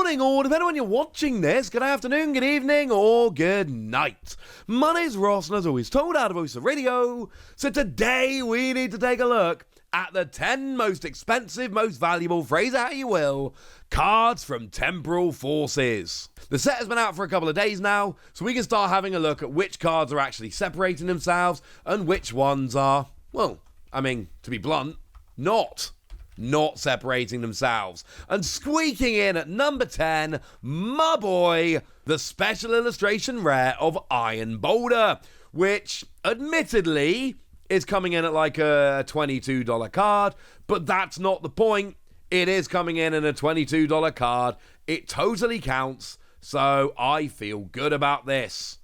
morning, or depending on when you're watching this, good afternoon, good evening, or good night. My name's Ross, and as always, told out of Voice of Radio. So today we need to take a look at the 10 most expensive, most valuable, phrase it how you will, cards from Temporal Forces. The set has been out for a couple of days now, so we can start having a look at which cards are actually separating themselves and which ones are, well, I mean, to be blunt, not separating themselves. And squeaking in at number 10, my boy, the special illustration rare of Iron Boulder, which admittedly is coming in at like a $22 card, but that's not the point. It is coming in at a $22 card. It totally counts, so I feel good about this.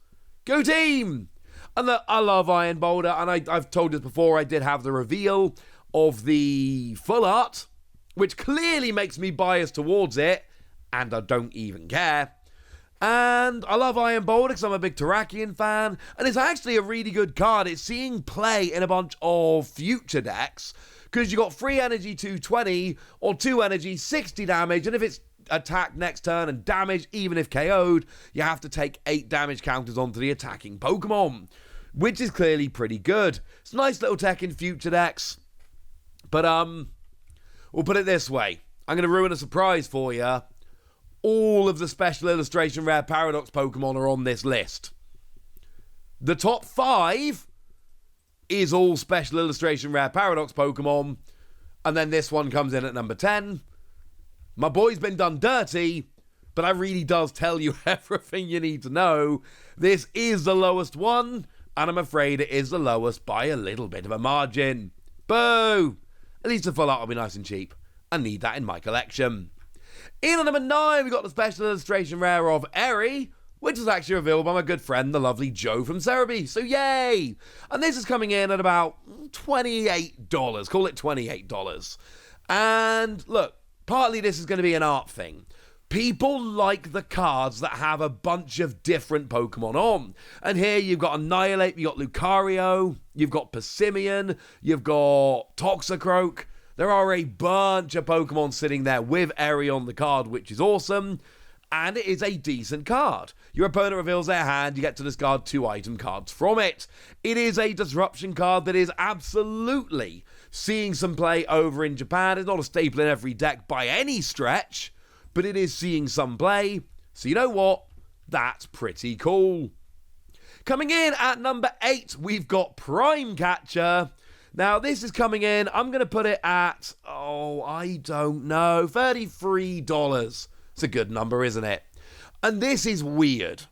Go team! And look, I love Iron Boulder, and I've told this before, I did have the reveal of the full art, which clearly makes me biased towards it, and I don't even care. And I love Iron Boulder because I'm a big Terrakion fan, and it's actually a really good card. It's seeing play in a bunch of future decks, because you got 3 energy 220, or 2 energy 60 damage, and if it's attack next turn and damage, even if KO'd, you have to take 8 damage counters onto the attacking Pokemon, which is clearly pretty good. It's a nice little tech in future decks. But, we'll put it this way. I'm going to ruin a surprise for you. All of the special illustration rare Paradox Pokemon are on this list. The top 5 is all special illustration rare Paradox Pokemon. And then this one comes in at number 10. My boy's been done dirty, but that really does tell you everything you need to know. This is the lowest one, and I'm afraid it is the lowest by a little bit of a margin. Boo! At least the full art will be nice and cheap. I need that in my collection. In at number 9, we got the special illustration rare of Eri, which was actually revealed by my good friend, the lovely Joe from Cerebi. So yay! And this is coming in at about $28. Call it $28. And look, partly this is going to be an art thing. People like the cards that have a bunch of different Pokemon on. And here you've got Annihilate, you've got Lucario, you've got Persimmon, you've got Toxicroak. There are a bunch of Pokemon sitting there with Eri on the card, which is awesome. And it is a decent card. Your opponent reveals their hand, you get to discard 2 item cards from it. It is a disruption card that is absolutely seeing some play over in Japan. It's not a staple in every deck by any stretch, but it is seeing some play. So you know what? That's pretty cool. Coming in at number 8, we've got Prime Catcher. Now, this is coming in, I'm going to put it at, I don't know, $33. It's a good number, isn't it? And this is weird,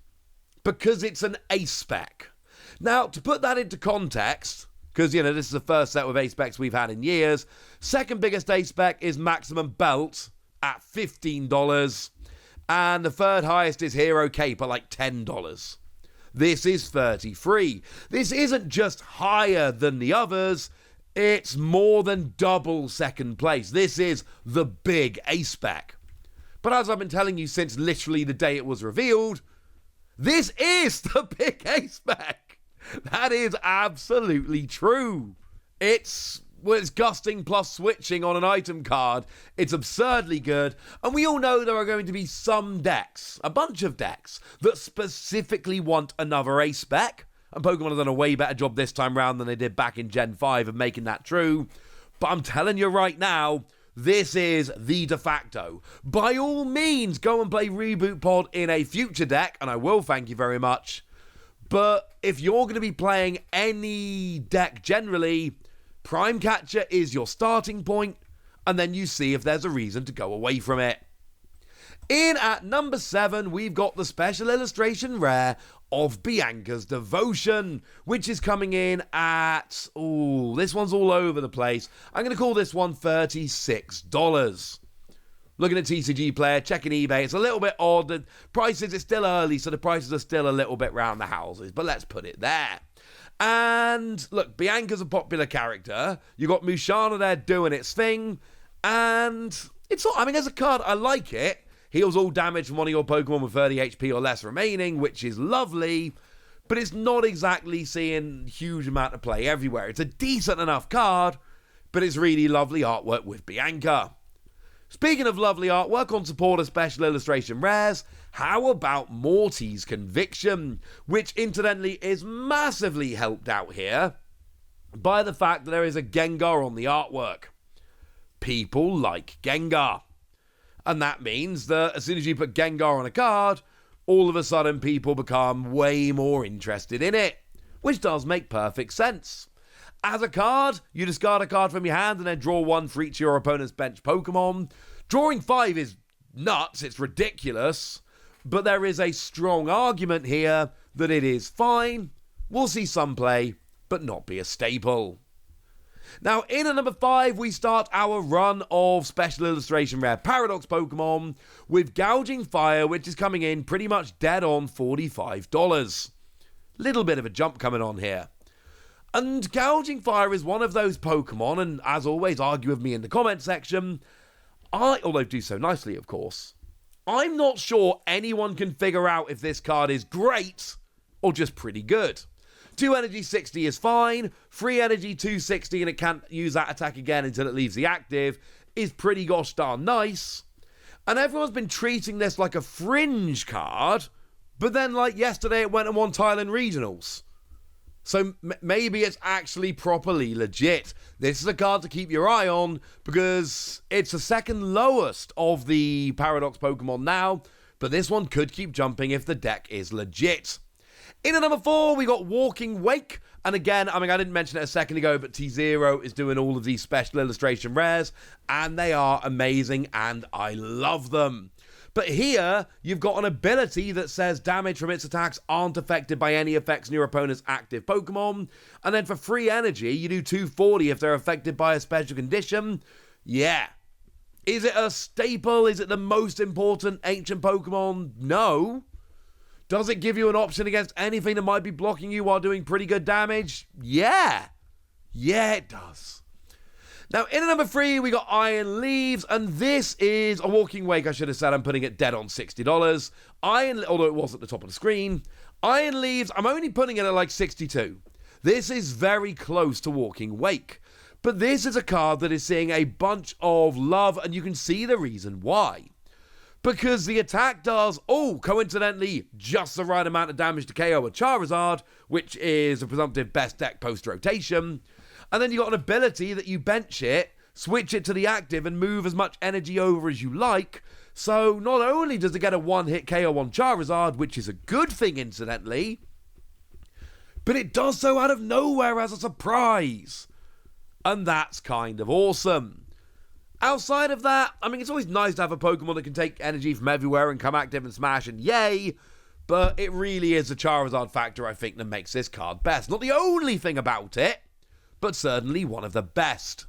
because it's an ace spec. Now, to put that into context, because, this is the first set of ace specs we've had in years, second biggest ace spec is Maximum Belt at $15, and the third highest is Hero Cape at like $10. This is 33. This isn't just higher than the others, it's more than double second place. This is the big ace spec. But as I've been telling you since literally the day it was revealed, this is the big ace spec. That is absolutely true. It's gusting plus switching on an item card. It's absurdly good. And we all know there are going to be some decks, a bunch of decks, that specifically want another ace spec. And Pokemon have done a way better job this time round than they did back in Gen 5 of making that true. But I'm telling you right now, this is the de facto. By all means, go and play Reboot Pod in a future deck, and I will, thank you very much. But if you're going to be playing any deck generally, Prime Catcher is your starting point, and then you see if there's a reason to go away from it. In at number 7, we've got the special illustration rare of Bianca's Devotion, which is coming in at, this one's all over the place. I'm going to call this one $36. Looking at TCG Player, checking eBay, it's a little bit odd. The prices, it's still early, so the prices are still a little bit round the houses, but let's put it there. And look, Bianca's a popular character. You got Musharna there doing its thing, and it's all, as a card, I like it. Heals all damage from one of your Pokemon with 30 HP or less remaining, which is lovely, but it's not exactly seeing huge amount of play everywhere. It's a decent enough card, but it's really lovely artwork with Bianca. Speaking of lovely artwork on supporter special illustration rares, how about Morty's Conviction, which incidentally is massively helped out here by the fact that there is a Gengar on the artwork. People like Gengar. And that means that as soon as you put Gengar on a card, all of a sudden people become way more interested in it, which does make perfect sense. As a card, you discard a card from your hand and then draw one for each of your opponent's bench Pokemon. Drawing 5 is nuts, it's ridiculous, but there is a strong argument here that it is fine, we'll see some play, but not be a staple. Now, in at number 5, we start our run of special illustration rare Paradox Pokemon with Gouging Fire, which is coming in pretty much dead on $45. Little bit of a jump coming on here. And Gouging Fire is one of those Pokemon, and as always, argue with me in the comment section, although do so nicely, of course, I'm not sure anyone can figure out if this card is great or just pretty good. 2 energy 60 is fine, 3 energy 260 and it can't use that attack again until it leaves the active is pretty gosh darn nice. And everyone's been treating this like a fringe card, but then like yesterday it went and won Thailand Regionals. So maybe it's actually properly legit. This is a card to keep your eye on because it's the second lowest of the Paradox Pokemon now, but this one could keep jumping if the deck is legit. In at number 4, we got Walking Wake. And again, I didn't mention it a second ago, but T0 is doing all of these special illustration rares, and they are amazing, and I love them. But here, you've got an ability that says damage from its attacks aren't affected by any effects on your opponent's active Pokemon. And then for free energy, you do 240 if they're affected by a special condition. Yeah. Is it a staple? Is it the most important ancient Pokemon? No. Does it give you an option against anything that might be blocking you while doing pretty good damage? Yeah. Yeah, it does. Now, in at number 3, we got Iron Leaves, and this is a Walking Wake, I should have said. I'm putting it dead on $60. Although it was at the top of the screen. Iron Leaves, I'm only putting it at like 62. This is very close to Walking Wake. But this is a card that is seeing a bunch of love, and you can see the reason why. Because the attack does, coincidentally, just the right amount of damage to KO a Charizard, which is a presumptive best deck post-rotation. And then you got an ability that you bench it, switch it to the active, and move as much energy over as you like. So not only does it get a one-hit KO on Charizard, which is a good thing, incidentally, but it does so out of nowhere as a surprise. And that's kind of awesome. Outside of that, it's always nice to have a Pokemon that can take energy from everywhere and come active and smash, and yay! But it really is the Charizard factor, I think, that makes this card best. Not the only thing about it, but certainly one of the best.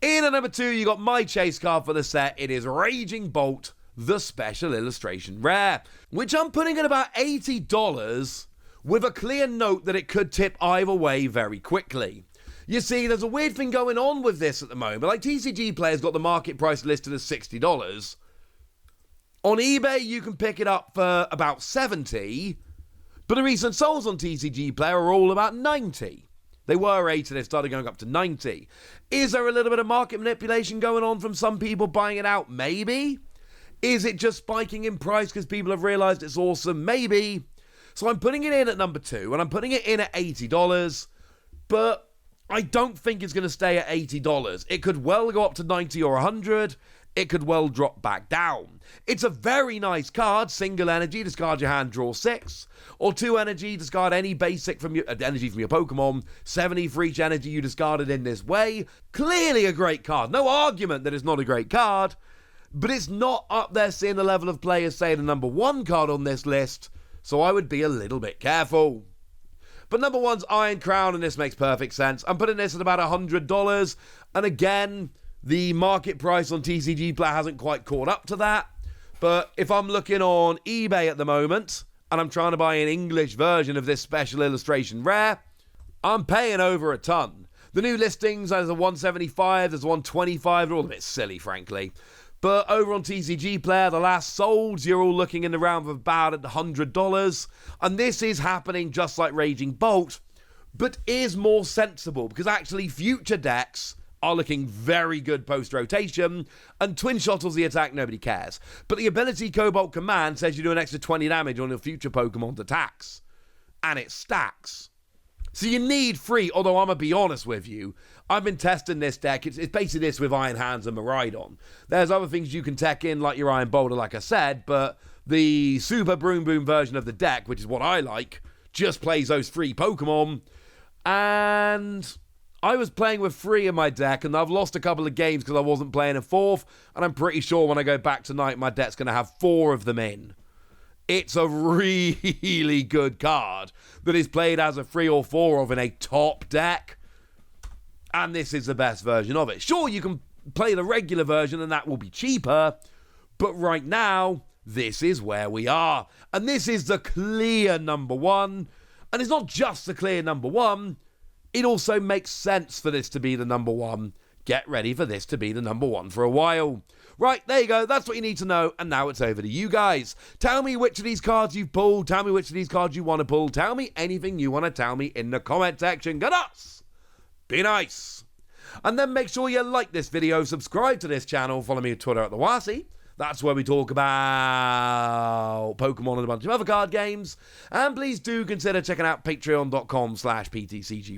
In at number 2, you got my chase card for the set. It is Raging Bolt, the special illustration rare, which I'm putting at about $80 with a clear note that it could tip either way very quickly. You see, there's a weird thing going on with this at the moment. Like, TCG Player's got the market price listed as $60. On eBay, you can pick it up for about $70, but the recent solds on TCG Player are all about $90. They were $80, they've started going up to $90. Is there a little bit of market manipulation going on from some people buying it out? Maybe. Is it just spiking in price because people have realised it's awesome? Maybe. So I'm putting it in at number 2, and I'm putting it in at $80, but I don't think it's going to stay at $80. It could well go up to 90 or 100. It could well drop back down. It's a very nice card. Single energy, discard your hand, draw 6. Or 2 energy, discard any basic from your energy from your Pokemon. 70 for each energy you discarded in this way. Clearly a great card. No argument that it's not a great card. But it's not up there seeing the level of play as, say, the number 1 card on this list. So I would be a little bit careful. But number 1's Iron Crown, and this makes perfect sense. I'm putting this at about $100. And again, the market price on TCG Player hasn't quite caught up to that. But if I'm looking on eBay at the moment, and I'm trying to buy an English version of this special illustration rare, I'm paying over a ton. The new listings, there's a 175, there's a 125, they're all a bit silly, frankly. But over on TCG Player, the last solds, you're all looking in the round of about $100. And this is happening just like Raging Bolt, but is more sensible, because actually future decks are looking very good post-rotation, and Twin Shottle's the attack nobody cares. But the ability Cobalt Command says you do an extra 20 damage on your future Pokemon's attacks. And it stacks. So you need 3, although I'm going to be honest with you, I've been testing this deck. It's basically this with Iron Hands and Miraidon. There's other things you can tech in, like your Iron Boulder, like I said, but the Super Broom Boom version of the deck, which is what I like, just plays those 3 Pokemon. And I was playing with 3 in my deck, and I've lost a couple of games because I wasn't playing a 4th, and I'm pretty sure when I go back tonight, my deck's going to have 4 of them in. It's a really good card that is played as a 3 or 4 of in a top deck. And this is the best version of it. Sure, you can play the regular version and that will be cheaper. But right now, this is where we are. And this is the clear number 1. And it's not just the clear number 1. It also makes sense for this to be the number 1. Get ready for this to be the number 1 for a while. Right, there you go. That's what you need to know. And now it's over to you guys. Tell me which of these cards you've pulled. Tell me which of these cards you want to pull. Tell me anything you want to tell me in the comment section. Good us. Be nice. And then make sure you like this video, subscribe to this channel, follow me on Twitter at TheWasi. That's where we talk about Pokemon and a bunch of other card games. And please do consider checking out patreon.com/PTCG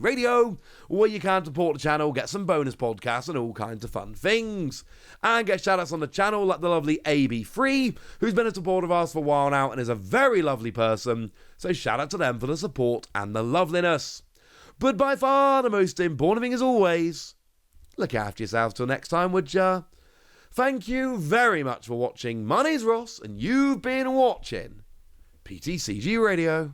where you can support the channel, get some bonus podcasts and all kinds of fun things. And get shoutouts on the channel like the lovely AB3, who's been a supporter of ours for a while now and is a very lovely person. So shout out to them for the support and the loveliness. But by far the most important thing as always, look after yourselves till next time, would ya? Thank you very much for watching. My name's Ross, and you've been watching PTCG Radio.